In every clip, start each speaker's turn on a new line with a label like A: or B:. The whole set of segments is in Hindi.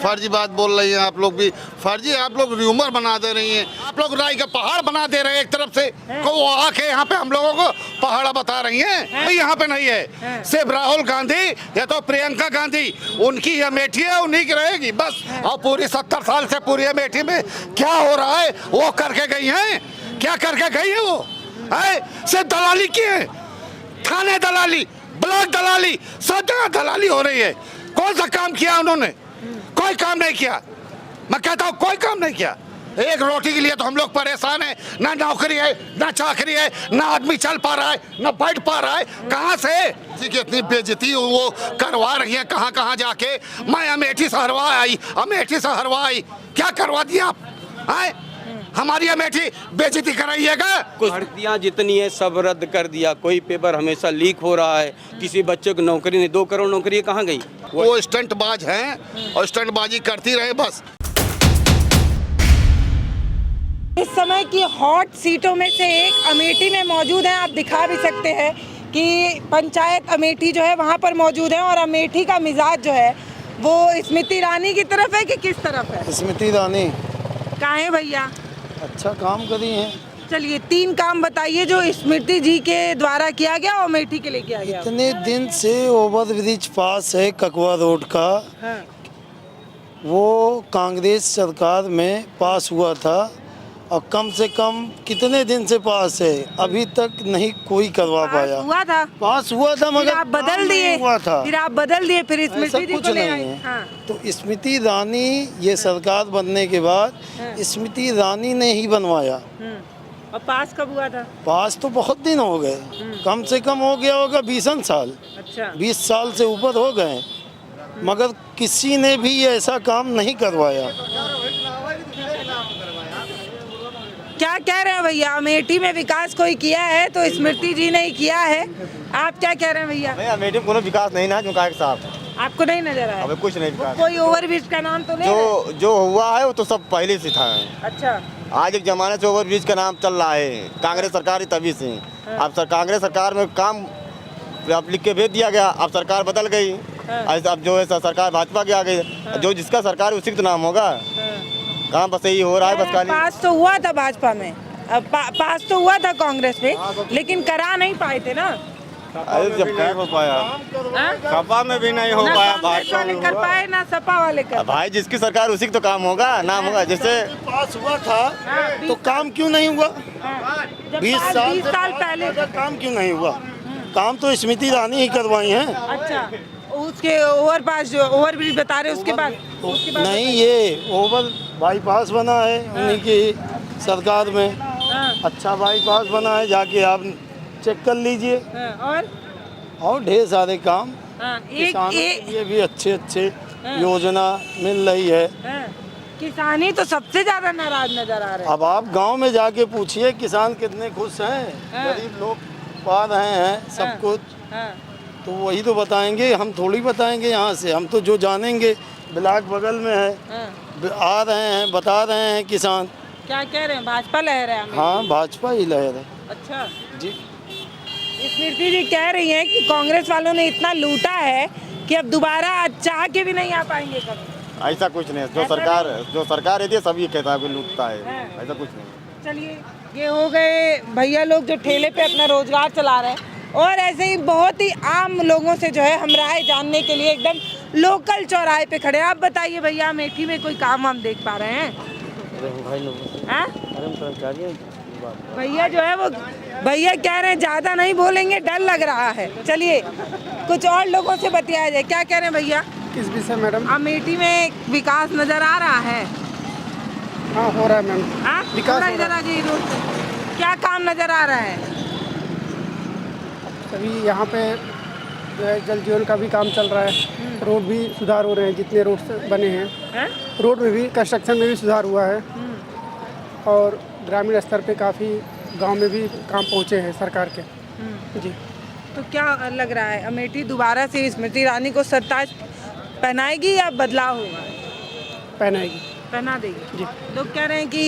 A: फर्जी बात बोल रही हैं आप लोग भी, फर्जी आप लोग र्यूमर बना दे रही हैं। आप लोग राय का पहाड़ बना दे रहे हैं एक तरफ से, को वो आके यहाँ पे हम लोगों को पहाड़ा बता रही हैं। भाई यहाँ पे नहीं है, सिर्फ राहुल गांधी या तो प्रियंका गांधी, उनकी अमेठी है, उन्हीं की रहेगी बस। और पूरी 70 साल से पूरी अमेठी में क्या हो रहा है वो करके गई हैं, क्या करके गई है वो है? सिर्फ दलाली की है, थाने दलाली, ब्लॉक दलाली, सब जगह दलाली हो रही है। कौन सा काम किया उन्होंने? कोई काम नहीं किया। मैं कहता हूँ कोई काम नहीं किया। एक रोटी के लिए तो हम लोग परेशान हैं, ना नौकरी है, ना चाकरी है, ना आदमी चल पा रहा है, ना बैठ पा रहा है। कहाँ से कि इतनी बेइज्जती वो करवा रही है कहाँ कहाँ जाके। मैं अमेठी से हरवा आई, अमेठी से हरवा आई, क्या करवा दिया आप? आए हमारी अमेठी बेइज्जती कराइएगा।
B: कुछ भर्तियाँ जितनी है सब रद्द कर दिया। कोई पेपर हमेशा लीक हो रहा है, किसी बच्चे को नौकरी नहीं। 2 करोड़ नौकरी कहाँ गई?
A: वो स्टंटबाज हैं और स्टंटबाजी करती रहे बस।
C: इस समय की हॉट सीटों में से एक अमेठी में मौजूद है। आप दिखा भी सकते हैं कि पंचायत अमेठी जो है वहाँ पर मौजूद है। और अमेठी का मिजाज जो है वो स्मृति ईरानी की तरफ है कि किस तरफ है?
D: स्मृति ईरानी
C: कहाँ है भैया?
D: अच्छा काम करी हैं।
C: चलिए 3 काम बताइए जो स्मृति जी के द्वारा किया गया और अमेठी के लिए किया गया।
D: इतने दिन से ओवर ब्रिज पास है ककवा रोड का,
C: हाँ।
D: वो कांग्रेस सरकार में पास हुआ था और कम से कम कितने दिन से पास है, अभी तक नहीं कोई करवा पाया। पास हुआ था मगर
C: आप बदल दिए,
D: हुआ था।
C: फिर आप बदल दिए, फिर स्मृति जी
D: कुछ
C: को ले
D: नहीं
C: आए।
D: है।
C: हाँ।
D: तो स्मृति ईरानी ये सरकार बनने के बाद स्मृति ईरानी ने ही बनवाया।
C: और पास कब हुआ था?
D: पास तो बहुत दिन हो गए, कम से कम हो गया होगा 20 साल।
C: अच्छा।
D: 20 साल से ऊपर हो गए, मगर किसी ने भी ऐसा काम नहीं करवाया।
C: क्या कह रहे हैं भैया, अमेठी में विकास कोई किया है तो स्मृति जी ने ही किया है। आप क्या कह रहे हैं भैया?
E: नहीं, अमेठी में कोनो विकास नहीं ना, क्यों साहब
C: आपको नहीं नजर आया?
E: अबे कुछ नहीं विकास।
C: कोई ओवरब्रिज का नाम तो नहीं?
E: जो हुआ है वो तो सब पहले से था।
C: अच्छा।
E: आज एक जमाने से ओवरब्रिज का नाम चल रहा है, कांग्रेस सरकार ही तभी से। अब कांग्रेस सरकार में काम अब लिख के भेज दिया गया, अब सरकार बदल गई। अब जो है सरकार भाजपा की आ गई, जो जिसका सरकार है उसी का नाम होगा। काम बस यही हो रहा है बस खाली।
C: पास तो हुआ था भाजपा में, पास तो हुआ था कांग्रेस में, लेकिन करा नहीं पाए थे ना।
E: अरे जब क्या हो पाया, सपा में भी नहीं हो पाया,
C: भाजपा वाले कर पाए ना सपा वाले कर।
E: भाई जिसकी सरकार उसी का तो काम होगा, नाम होगा। जैसे
D: पास हुआ था तो काम क्यों नहीं हुआ? 20 साल
C: पहले
D: काम क्यों नहीं हुआ? काम तो स्मृति ईरानी ही करवाई हैं।
C: अच्छा, उसके ओवरपास जो ओवरब्रिज बता रहे उसके बाद
D: नहीं, ये ओवर बाईपास बना है उन्हीं की सरकार में। अच्छा बाईपास बना है, जाके आप चेक कर लीजिए। और ढेर सारे काम किसानों के लिए भी अच्छे योजना मिल रही है।
C: किसानी तो सबसे ज्यादा नाराज नजर आ रहे हैं।
D: अब आप गांव में जाके पूछिए किसान कितने खुश हैं। गरीब लोग पा रहे हैं सब कुछ, तो वही तो बताएंगे, हम थोड़ी बताएंगे यहाँ से। हम तो जो जानेंगे ब्लॉक बगल में है, आ रहे हैं, बता रहे हैं किसान।
C: क्या कह रहे हैं, भाजपा लहर है?
D: हाँ, भाजपा ही लहर है।
C: अच्छा
D: जी।
C: स्मृति जी कह रही हैं कि कांग्रेस वालों ने इतना लूटा है कि अब दोबारा चाह के भी नहीं आ पाएंगे कभी।
E: ऐसा कुछ नहीं, जो सरकार है सभी कहता है लूटता है, ऐसा कुछ नहीं।
C: चलिए, ये हो गए भैया लोग जो ठेले पे अपना रोजगार चला रहे हैं। और ऐसे ही बहुत ही आम लोगों से जो है हम राय जानने के लिए एकदम लोकल चौराहे पे खड़े। आप बताइए भैया, अमेठी में कोई काम हम देख पा रहे हैं? भैया जो है वो भैया कह रहे हैं ज्यादा नहीं बोलेंगे, डर लग रहा है। चलिए कुछ और लोगों से बतियाया जाए। क्या कह रहे हैं भैया?
F: किस विषय मैडम?
C: अमेठी में विकास नजर आ रहा है?
F: हाँ, हो रहा है मैम विकास।
C: इधर आ जाइए रोड पे। क्या काम नजर आ रहा है?
F: अभी यहाँ पे जो है जल जीवन का भी काम चल रहा है, रोड भी सुधार हो रहे हैं, जितने रोड बने हैं रोड में भी कंस्ट्रक्शन में भी सुधार हुआ है। और ग्रामीण स्तर पे काफ़ी गांव में भी काम पहुँचे हैं सरकार के। जी।
C: तो क्या लग रहा है, अमेठी दोबारा से स्मृति ईरानी को सत्ता पहनाएगी या बदलाव होगा?
F: पहनाएगी,
C: पहना देगी।
F: जी।
C: लोग कह रहे हैं कि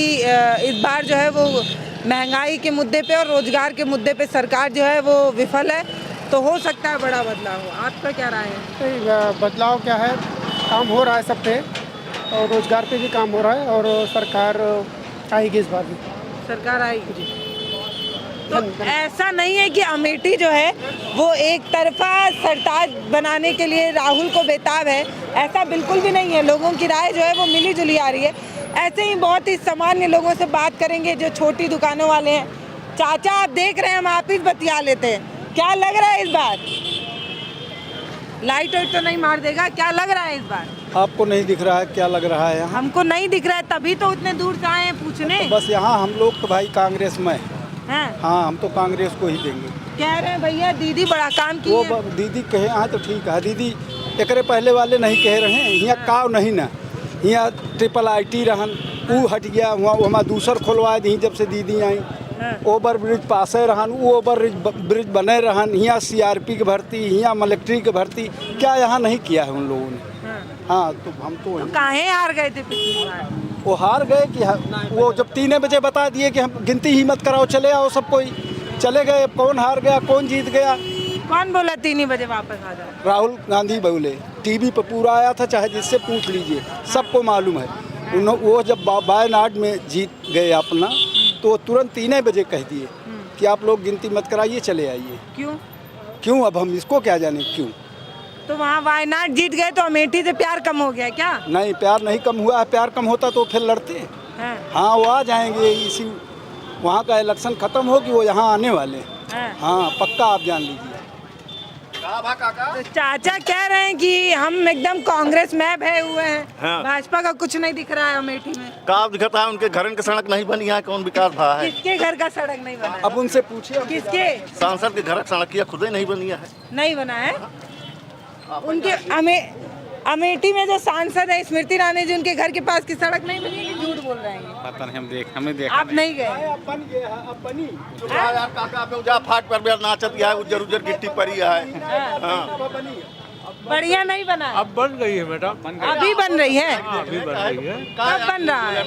C: इस बार जो है वो महंगाई के मुद्दे पे और रोजगार के मुद्दे पे सरकार जो है वो विफल है, तो हो सकता है बड़ा बदलाव हो। आपका क्या राय है?
F: बदलाव क्या है, काम हो रहा है सब पे, और रोज़गार पे भी काम हो रहा है और सरकार आएगी इस बार भी।
C: सरकार आएगी। तो ऐसा नहीं है कि अमेठी जो है वो एक तरफा सरताज बनाने के लिए राहुल को बेताब है, ऐसा बिल्कुल भी नहीं है। लोगों की राय जो है वो मिली जुली आ रही है। ऐसे ही बहुत ही सामान्य लोगों से बात करेंगे जो छोटी दुकानों वाले हैं। चाचा आप देख रहे हैं, हम आप ही बतिया लेते हैं, क्या लग रहा है इस बार? लाइट वाइट तो नहीं मार देगा? क्या लग रहा है इस बार?
D: आपको नहीं दिख रहा है क्या लग रहा है यहाँ?
C: हमको नहीं दिख रहा है, तभी तो उतने दूर से आए हैं पूछने।
D: तो बस यहाँ हम लोग तो भाई कांग्रेस में हैं।
C: हैं?
D: हाँ, हम तो कांग्रेस को ही देंगे।
C: कह रहे हैं भैया दीदी बड़ा काम की
D: वो
C: है।
D: दीदी कहे हाँ तो ठीक है। दीदी एकरे पहले वाले नहीं कह रहे हैं, यहाँ काव नहीं ना, यहाँ ट्रिपल IT रहन, वो हट गया, वहाँ हमारा दूसर खोलवाए दी जब से दीदी आई। ओवर ब्रिज पासे रहन, वो ओवर ब्रिज बने रहन, यहाँ CRP की भर्ती, यहाँ मिलिट्री की भर्ती, क्या यहाँ नहीं किया है उन लोगों ने? हाँ, तो हम तो
C: काहे हार गए थे पिछली बार?
D: वो हार गए कि वो जब 3 बजे बता दिए कि हम गिनती ही मत कराओ, चले आओ सब कोई, चले गए। अब कौन हार गया कौन जीत गया?
C: कौन बोला 3 बजे वापस आ जाओ?
D: राहुल गांधी बोले, टीवी पर पूरा आया था, चाहे जिससे पूछ लीजिए, सबको मालूम है। वो जब वायनाड में जीत गए अपना, तो तुरंत 3 बजे कह दिए कि आप लोग गिनती मत कराइए, चले आइए। क्यों? अब हम इसको क्या जाने क्यों?
C: तो वहाँ वायनाड जीत गए तो अमेठी से प्यार कम हो गया क्या?
D: नहीं, प्यार नहीं कम हुआ है। प्यार कम होता तो फिर लड़ते। हाँ, वो आ जाएंगे, इसी वहाँ का इलेक्शन खत्म हो कि वो यहाँ आने वाले। हाँ, पक्का आप जान लीजिए।
C: तो चाचा कह रहे हैं कि हम एकदम कांग्रेस में भय हुए हैं।
G: हाँ।
C: भाजपा का कुछ नहीं दिख रहा है अमेठी में।
G: काम दिखता है, उनके घर की सड़क नहीं बनी है, कौन विकास भा है?
C: किसके घर का सड़क नहीं बना है?
D: अब उनसे पूछिए।
C: किसके?
G: सांसद के घर की सड़क की खुद ही नहीं बनी है।
C: नहीं बना है उनके। अमेठी में जो सांसद है स्मृति ईरानी जी, उनके घर के पास की सड़क नहीं बनी है कि झूठ बोल रहे हैं?
B: पता नहीं, हमें देखा
C: आप नहीं गए?
G: जा फाट पर नाचत है, उज्जर उज्जर गिट्टी पड़ी है। हाँ।
C: बढ़िया नहीं बना है।
H: अब बन गई है मैडम,
C: अभी बन रही है?
H: अभी बन रही है।
C: कब बन रहा है?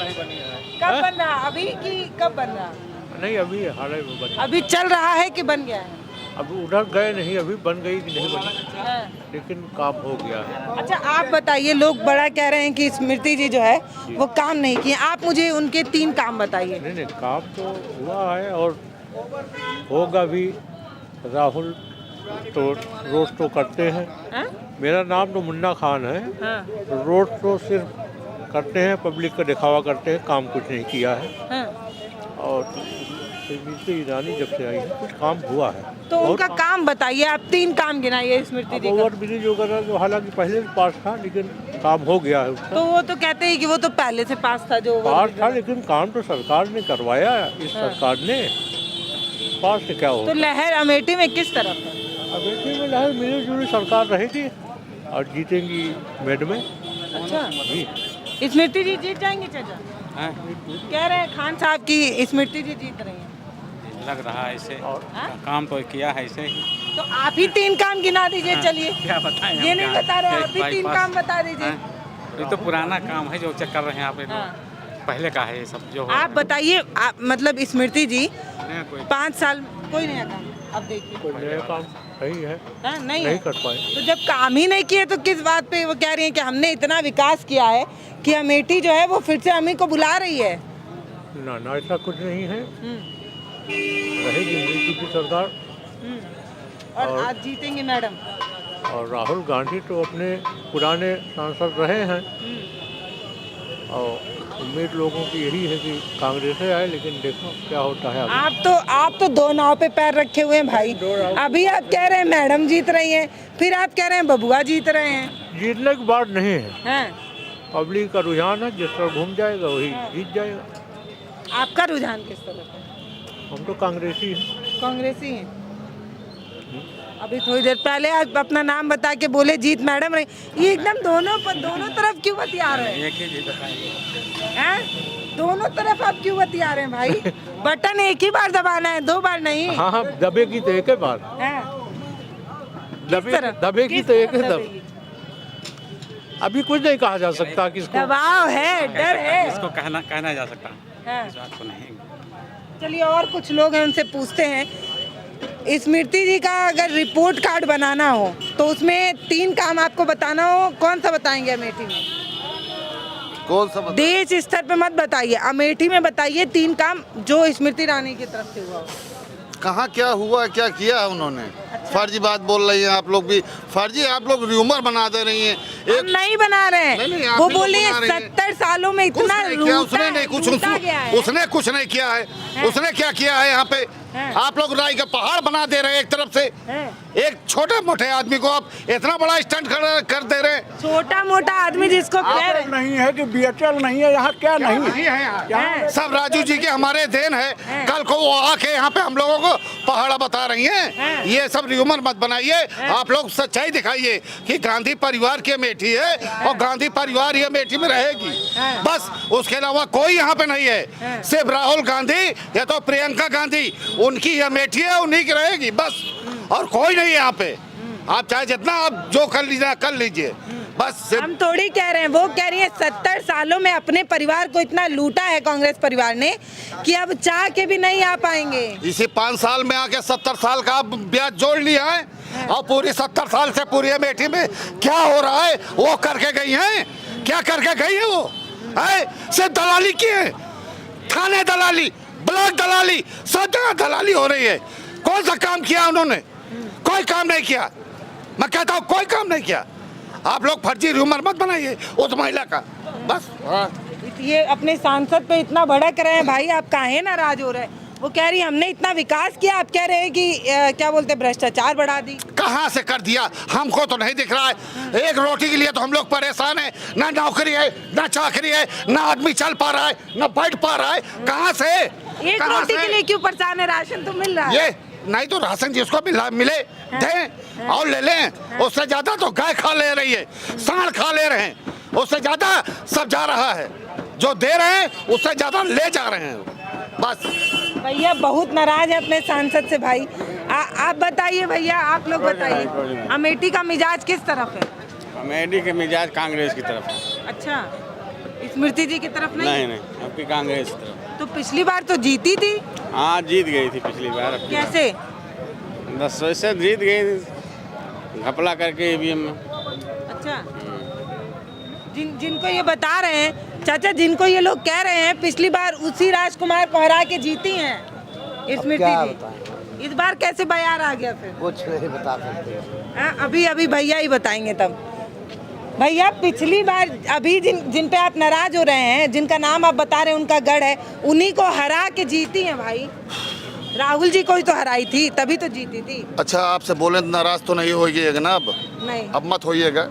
C: कब बन रहा है? अभी की कब बन रहा है?
H: नहीं, अभी हाल ही में बन।
C: अभी चल रहा है कि बन गया है?
H: अब उधर गए नहीं, अभी बन गई कि नहीं बनी, लेकिन काम हो गया है।
C: अच्छा आप बताइए, लोग बड़ा कह रहे हैं कि स्मृति जी जो है वो काम नहीं किए। आप मुझे उनके 3 काम बताइए।
H: नहीं, काम तो हुआ है और होगा भी। राहुल तो रोड तो करते हैं। मेरा नाम तो मुन्ना खान है। रोड तो सिर्फ करते हैं, पब्लिक का दिखावा करते हैं, काम कुछ नहीं किया है। और स्मृति ईरानी जब से आई है कुछ काम हुआ है।
C: तो उनका काम बताइए, आप 3 काम गिनाइए स्मृति जी का।
H: ओवर ब्रिज वगैरह जो हालांकि पहले भी पास था, लेकिन काम हो गया है उसका।
C: तो वो तो कहते हैं कि वो तो पहले से पास था जो
H: पास था, लेकिन काम तो सरकार ने करवाया। इस सरकार ने पास से क्या हो?
C: तो लहर अमेठी में किस तरफ है?
H: अमेठी में लहर मिली जुली सरकार रहेगी और जीतेंगी मेड में।
C: अच्छा, स्मृति जी जीत जाएंगे चाचा? कह रहे हैं खान साहब की स्मृति जी जीत रही हैं।
B: लग रहा है ऐसे, काम तो किया है ऐसे ही।
C: तो आप ही 3 काम गिना दीजिए। चलिए,
B: क्या बताएं?
C: ये नहीं बता रहे, आप ही 3 काम बता दीजिए।
B: ये तो पुराना काम है जो चेक कर रहे हैं आप। पहले का है ये सब जो
C: आप बताइए। आप मतलब स्मृति जी
B: कोई
C: 5 साल कोई नया काम, अब देखिए
H: कोई नया काम सही है,
C: नहीं
H: नहीं कर पाए।
C: तो जब काम ही नहीं किए तो किस बात पे वो कह रही हैं कि हमने इतना विकास किया है कि अमेठी जो है वो फिर से हमें को बुला रही है?
H: ना, ऐसा कुछ नहीं है। रहेगी मोदी की सरकार।
C: और आज जीतेंगे मैडम।
H: और राहुल गांधी तो अपने पुराने सांसद रहे हैं और उम्मीद लोगों की यही है कि कांग्रेस से आए, लेकिन देखो क्या होता है।
C: आप तो 2 नाव पे पैर रखे हुए हैं भाई। अभी आप कह रहे हैं मैडम जीत रही हैं, फिर आप कह रहे हैं बबुआ जीत रहे हैं।
H: जीतने की बात नहीं है, पब्लिक का रुझान है, जिस तरह घूम जाएगा वही जीत जाएगा।
C: आपका रुझान किस तरफ है?
H: हम तो कांग्रेसी हैं।
C: कांग्रेसी हैं। अभी थोड़ी देर पहले आप अपना नाम बता के बोले जीत मैडम रही। ये एकदम दोनों तरफ क्यों बतिया रहे हैं?
B: एक ही चीज बताइए।
C: दोनों तरफ आप क्यों बतिया रहे हैं भाई? बटन एक ही बार दबाना है, 2 बार नहीं।
H: हाँ, दबेगी तो एक ही बार। दबेगी तो एक ही दब। अभी कुछ नहीं कहा जा सकता किसको।
C: दबाव है, डर है,
B: इसको कहना जा सकता है। इस बात को नहीं।
C: चलिए और कुछ लोग हैं, उनसे पूछते हैं। स्मृति जी का अगर रिपोर्ट कार्ड बनाना हो तो उसमें 3 काम आपको बताना हो, कौन सा बताएंगे अमेठी में?
A: कौन सा बता-
C: देश स्तर पे मत बताइए, अमेठी में बताइए 3 काम जो स्मृति ईरानी की तरफ से हुआ हो।
A: कहाँ क्या हुआ, क्या किया है उन्होंने? फर्जी बात बोल रही हैं आप लोग भी, फर्जी आप लोग र्यूमर बना दे रही हैं।
C: हम नहीं बना रहे
A: नहीं,
C: हैं,
A: आप
C: वो
A: ही लोग
C: बोल रही है
A: बना रही हैं।
C: 70 सालों में
A: कुछ
C: इतना
A: नहीं किया उसने, नहीं कुछ
C: लूटा गया है।
A: उसने कुछ नहीं किया है। उसने क्या किया है यहाँ पे? आप लोग राई का पहाड़ बना दे रहे हैं एक तरफ से। एक छोटे मोटे आदमी को आप इतना बड़ा स्टंट कर दे रहे हैं।
C: छोटा मोटा आदमी जिसको कह रहे हैं।
F: नहीं है कि बीएचएल नहीं है यहाँ, क्या नहीं
A: नहीं है यहाँ। सब राजू जी के हमारे देन है। कल को वो आके यहाँ पे हम लोगों को पहाड़ा बता रही हैं। ये सब र्यूमर मत बनाइए, आप लोग सच्चाई दिखाइए कि गांधी परिवार की अमेठी है और गांधी परिवार ये अमेठी में रहेगी, बस। उसके अलावा कोई यहाँ पे नहीं है। सिर्फ राहुल गांधी या तो प्रियंका गांधी, उनकी अमेठी है, उन्हीं की रहेगी बस, और कोई नहीं है यहाँ पे। आप चाहे जितना आप जो कर लीजिए बस। सिर्फ
C: हम थोड़ी कह रहे हैं, वो कह रही है 70 सालों में अपने परिवार को इतना लूटा है कांग्रेस परिवार ने कि अब चाह के भी नहीं आ पाएंगे।
A: इसी 5 साल में आके 70 साल का ब्याज जोड़ लिया है, और पूरी 70 साल से पूरी अमेठी में क्या हो रहा है वो करके गई हैं। क्या करके गई है वो? सिर्फ दलाली की है, थाने दलाली, ब्लॉक दलाली, सब जगह दलाली हो रही है। कौन सा काम किया उन्होंने? कोई काम नहीं किया। मैं कहता हूँ कोई काम नहीं किया। आप लोग फर्जी र्यूमर मत बनाइए उस महिला का, बस।
C: ये अपने सांसद पे इतना भड़क रहे हैं भाई, आप काहे नाराज हो रहे हैं? वो कह रही हमने इतना विकास किया, आप कह रहे हैं कि क्या बोलते हैं, भ्रष्टाचार बढ़ा दी।
A: कहाँ से कर दिया? हमको तो नहीं दिख रहा है। एक रोटी के लिए तो हम लोग परेशान हैं। ना नौकरी है, ना चाकरी है, ना आदमी चल पा रहा है, ना बैठ पा रहा है। कहाँ से?
C: एक
A: कहाँ
C: रोटी
A: से?
C: के लिए क्यों परेशान है? राशन तो मिल रहा है।
A: ये नहीं तो राशन जिसको मिले दें और ले लें। उससे ज्यादा तो गाय खा ले रही है, सांड खा ले रहे हैं, उससे ज्यादा सब जा रहा है। जो दे रहे हैं उससे ज्यादा ले जा रहे हैं, बस।
C: भैया बहुत नाराज है अपने सांसद से भाई। आप बताइए भैया, आप लोग बताइए, अमेठी का मिजाज किस तरफ है?
B: अमेठी के मिजाज कांग्रेस की तरफ।
C: अच्छा, स्मृति जी की तरफ
B: नहीं नहीं, आपकी कांग्रेस की तरफ।
C: तो पिछली बार तो जीती थी।
B: हाँ, जीत गई थी पिछली बार।
C: कैसे?
B: 10 से जीत गई, घपला करके ईवीएम में।
C: अच्छा, जिनको ये बता रहे हैं चाचा, जिनको ये लोग कह रहे हैं पिछली बार उसी राजकुमार को हरा के जीती हैं स्मृति जी, इस बार कैसे बयार आ गया? फिर
D: कुछ नहीं बता सकते।
C: अभी भैया ही बताएंगे तब। भैया पिछली बार अभी जिन पे आप नाराज हो रहे हैं, जिनका नाम आप बता रहे हैं उनका गढ़ है, उन्हीं को हरा के जीती हैं भाई। राहुल जी को ही तो हराई थी, तभी तो जीती थी।
A: अच्छा, आपसे बोले नाराज तो नहीं होइएगा ना?
C: नहीं,
A: अब मत होइएगा।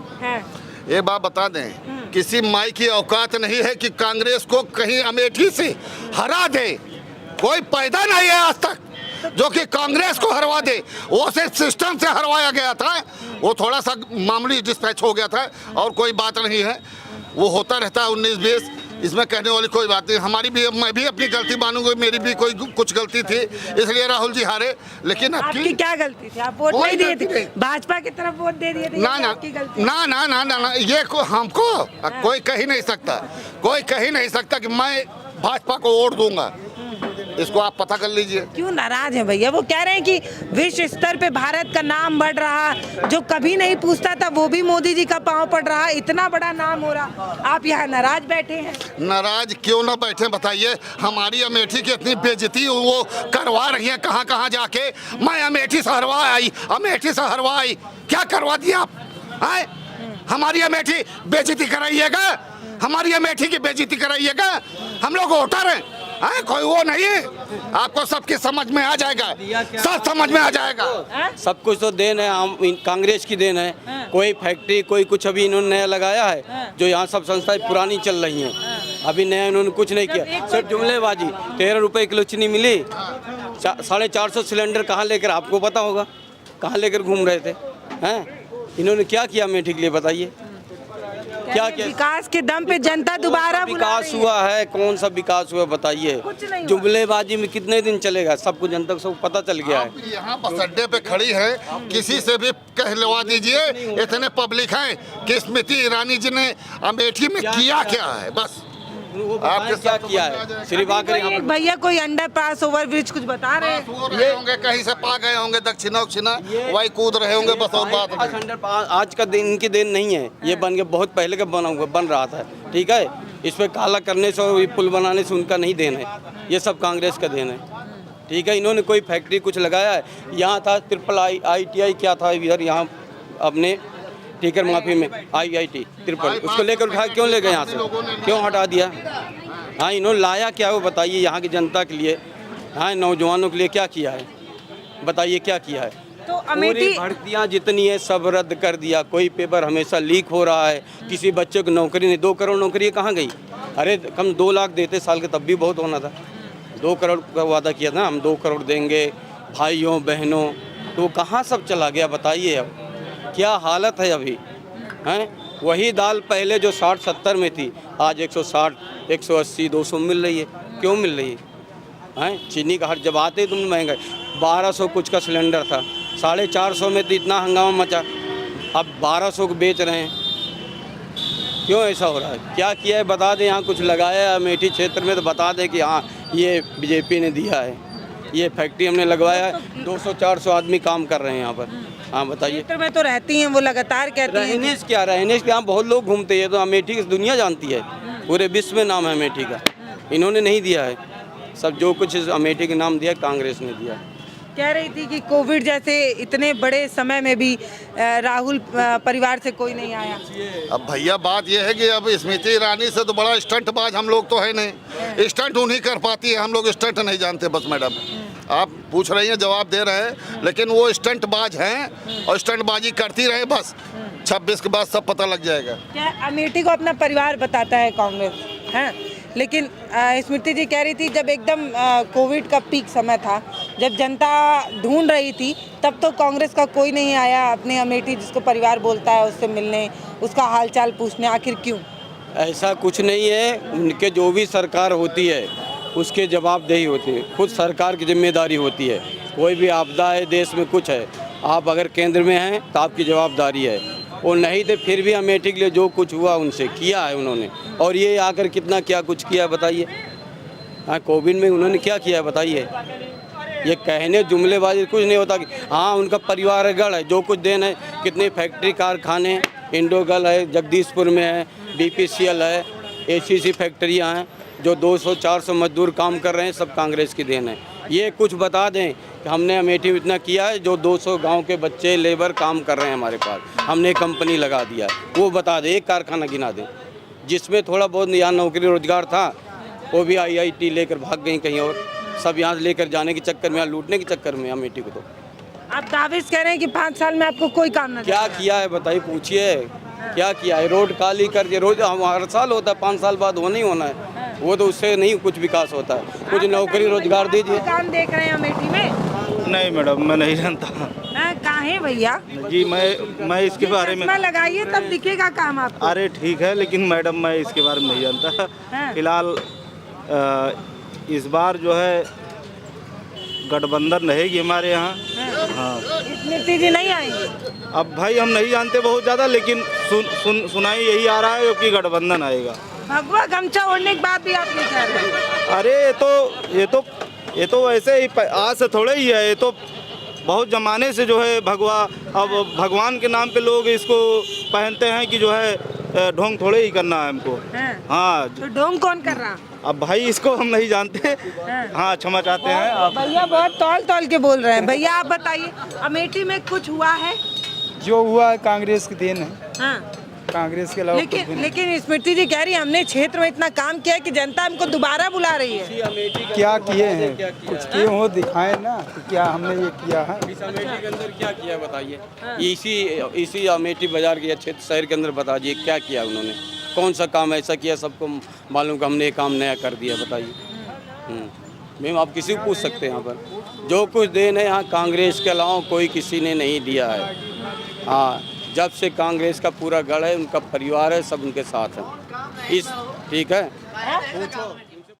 A: ये बात बता दें, किसी माई की औकात नहीं है कि कांग्रेस को कहीं अमेठी से हरा दे। कोई पैदा नहीं है आज तक जो कि कांग्रेस को हरवा दे। वो सिर्फ सिस्टम से हरवाया गया था, वो थोड़ा सा मामूली डिस्पैच हो गया था, और कोई बात नहीं है। वो होता रहता है 19-20, इसमें कहने वाली कोई बात नहीं। मैं भी अपनी गलती मानूंगा, मेरी भी कुछ गलती थी, इसलिए राहुल जी हारे। लेकिन
C: आपकी क्या गलती थी? आप वोट नहीं दिए थे, भाजपा की तरफ वोट दे दिए थे।
A: ना ना, ये हमको कोई कह ही नहीं सकता, कोई कह ही नहीं सकता कि मैं भाजपा को वोट दूंगा। इसको आप पता कर लीजिए।
C: क्यों नाराज हैं भैया? वो कह रहे हैं कि विश्व स्तर पे भारत का नाम बढ़ रहा, जो कभी नहीं पूछता था वो भी मोदी जी का पांव पड़ रहा, इतना बड़ा नाम हो रहा, आप यहाँ नाराज बैठे हैं। नाराज
A: क्यों ना बैठे बताइए? हमारी अमेठी की इतनी बेइज्जती वो करवा रही है कहाँ कहाँ जाके। मैं अमेठी से हरवा आई, क्या करवा दिया आप? आए हमारी अमेठी बेइज्जती कराइएगा, हमारी अमेठी की बेइज्जती कराइएगा। हम लोग वोटर हैं, कोई वो नहीं है। आपको सबकी समझ में आ जाएगा, सब समझ में आ जाएगा।
B: सब कुछ तो देन है, हम कांग्रेस की देन है। कोई फैक्ट्री, कोई कुछ अभी इन्होंने नया लगाया है, जो यहाँ सब संस्थाएं पुरानी चल रही हैं। अभी नया इन्होंने कुछ नहीं किया, सिर्फ जुमलेबाजी। 13 रुपए किलो चीनी मिली, 450 सिलेंडर कहाँ लेकर, आपको पता होगा कहाँ लेकर घूम रहे थे। इन्होंने क्या किया अमेठी के लिए बताइए? क्या क्या
C: विकास के दम पे जनता दोबारा
B: विकास हुआ है? कौन सा विकास हुआ बताइए? जुमलेबाजी में कितने दिन चलेगा? सबको जनता को सब पता चल गया है।
A: यहाँ बस अड्डे पे खड़ी है, किसी से भी कहलवा दीजिए। इतने पब्लिक हैं कि स्मृति ईरानी जी ने अमेठी में किया क्या है, बस
B: आपने क्या किया है? सिर्फ आकर
C: भैया कोई अंडर पास ओवर ब्रिज कुछ बता रहे हैं?
A: होंगे, कहीं से पा गए होंगे, दक्षिणा वही कूद रहे होंगे, बस और बात नहीं।
B: आज का दिन, इनकी दिन नहीं है, ये बन के बहुत पहले का बन रहा था। ठीक है, इस पे काला करने से और ये पुल बनाने से उनका नहीं देन है, ये सब कांग्रेस का देन है। ठीक है, इन्होंने कोई फैक्ट्री कुछ लगाया है? यहाँ था IITI क्या था इधर, यहाँ अपने टीकर माफी में IIT ट्रिपल, उसको लेकर उठा क्यों ले गए यहाँ से, क्यों हटा दिया? हाँ, इन्होंने लाया क्या वो बताइए यहाँ की जनता के लिए, हाँ नौजवानों के लिए क्या किया है बताइए, क्या किया है?
C: तो अमेठी
B: भर्तियाँ जितनी है सब रद्द कर दिया, कोई पेपर हमेशा लीक हो रहा है, किसी बच्चे को नौकरी नहीं, 2 करोड़ नौकरी कहाँ गई? अरे कम 2 लाख देते साल के तब भी बहुत होना था। 2 करोड़ का वादा किया था हम, 2 करोड़ देंगे भाइयों बहनों, तो कहाँ सब चला गया बताइए? अब क्या हालत है अभी हैं? वही दाल पहले जो 60-70 में थी आज 160, 180, 200 मिल रही है, क्यों मिल रही है? चीनी का हर जब आते तुम महंगा, 1200 कुछ का सिलेंडर था, 450 में तो इतना हंगामा मचा, अब 1200 को बेच रहे हैं, क्यों ऐसा हो रहा है? क्या किया है बता दें, यहाँ कुछ लगाया है अमेठी क्षेत्र में तो बता दें कि हाँ ये बीजेपी ने दिया है, ये फैक्ट्री हमने लगवाया है, 200-400 आदमी काम कर रहे हैं यहाँ पर। हाँ बताइए,
C: क्षेत्र में तो रहती हैं वो, लगातार कहती हैं।
B: रहनेश क्या, रहनेश यहाँ बहुत लोग घूमते हैं, तो अमेठी की दुनिया जानती है, पूरे विश्व में नाम है अमेठी का, इन्होंने नहीं दिया है, सब जो कुछ अमेठी के नाम दिया कांग्रेस ने दिया।
C: कह रही थी कि कोविड जैसे इतने बड़े समय में भी राहुल परिवार से कोई नहीं आया।
A: अब भैया बात यह है कि अब स्मृति ईरानी से तो बड़ा स्टंटबाज हम लोग तो है नहीं, स्टंट उन्हीं कर पाती है, हम लोग स्टंट नहीं जानते। बस मैडम आप पूछ रही हैं, जवाब दे रहे हैं, लेकिन वो स्टंटबाज हैं और स्टंटबाजी करती रहे, बस 26 के बाद सब पता लग जाएगा।
C: क्या अमेठी को अपना परिवार बताता है कांग्रेस, हैं? लेकिन स्मृति जी कह रही थी जब एकदम कोविड का पीक समय था, जब जनता ढूंढ रही थी, तब तो कांग्रेस का कोई नहीं आया अपने अमेठी जिसको परिवार बोलता है उससे मिलने, उसका हालचाल पूछने, आखिर क्यों?
B: ऐसा कुछ नहीं है, उनके जो भी सरकार होती है उसके जवाबदेही होती है, खुद सरकार की जिम्मेदारी होती है। कोई भी आपदा है देश में, कुछ है, आप अगर केंद्र में हैं तो आपकी जवाबदारी है, और नहीं तो फिर भी अमेठी के लिए जो कुछ हुआ उनसे किया है उन्होंने, और ये आकर कितना क्या कुछ किया है बताइए? हाँ, कोविड में उन्होंने क्या किया है बताइए? ये कहने जुमलेबाजी कुछ नहीं होता कि हाँ उनका परिवार गढ़ है, जो कुछ देन है, कितने फैक्ट्री कारखाने, इंडोगल है, जगदीशपुर में है, BPCL है, ACC फैक्ट्रियाँ हैं, जो 200-400 मजदूर काम कर रहे हैं, सब कांग्रेस की देन है। ये कुछ बता दें कि हमने अमेठी में इतना किया है, जो 200 गांव के बच्चे लेबर काम कर रहे हैं हमारे पास, हमने कंपनी लगा दिया है, वो बता दें, एक कारखाना गिना दें जिसमें थोड़ा बहुत यहाँ नौकरी रोजगार था, वो भी IIT लेकर भाग गई कहीं और, सब यहाँ लेकर जाने के चक्कर में, यहाँ लूटने के चक्कर में अमेठी को। तो
C: आप दाविश कह रहे हैं कि 5 साल में आपको कोई काम ना
B: क्या किया है बताइए, पूछिए क्या किया है? रोड काली कर दिए, रोज हर साल होता है, 5 साल बाद होना ही होना है, वो तो उससे नहीं कुछ विकास होता है, कुछ नौकरी रोजगार दीजिए।
C: काम देख रहे हैं अमेठी में?
E: नहीं मैडम, मैं नहीं जानता
C: काहे भैया
E: जी, मैं इसके बारे में,
C: चश्मा लगाइए तब दिखेगा काम आपको।
E: अरे ठीक है, लेकिन मैडम मैं इसके बारे में नहीं जानता। फिलहाल इस बार जो है गठबंधन रहेगी हमारे यहाँ। हाँ,
C: स्मृति जी नहीं आएंगे?
E: अब भाई हम नहीं जानते बहुत ज़्यादा, लेकिन सुनाई यही आ रहा है कि गठबंधन आएगा।
C: भगवा गमछा ओढ़ने के बाद भी आप नहीं कह रहे हैं?
E: अरे ये तो वैसे ही आज से थोड़े ही है, ये तो बहुत ज़माने से जो है भगवा, अब भगवान के नाम पे लोग इसको पहनते हैं कि जो है ढोंग थोड़े ही करना है हमको। हाँ,
C: तो ढोंग कौन कर रहा?
E: अब भाई इसको हम नहीं जानते। हाँ, क्षमा चाहते हैं आप।
C: भैया बहुत तौल के बोल रहे हैं। भैया आप बताइए, अमेठी में कुछ हुआ है?
I: जो हुआ है कांग्रेस की देन है।
C: हाँ।
I: कांग्रेस के अलावा
C: लेकिन स्मृति जी कह रही है हमने क्षेत्र में इतना काम किया है कि जनता हमको दोबारा बुला रही है।
I: क्या किए हैं, कुछ किए हो दिखाएं ना, तो क्या हमने ये किया है?
B: इस अमेठी के अंदर क्या किया बताइए? इसी अमेठी बाजार के क्षेत्र शहर के अंदर बताइए क्या किया उन्होंने, कौन सा काम ऐसा किया सबको मालूम कि हमने ये काम नया कर दिया बताइए? मैम आप किसी को पूछ सकते हैं, यहाँ पर जो कुछ देन है यहाँ कांग्रेस के अलावा कोई किसी ने नहीं दिया है। हाँ, जब से कांग्रेस का पूरा गढ़ है, उनका परिवार है, सब उनके साथ है। ठीक है, पूछो।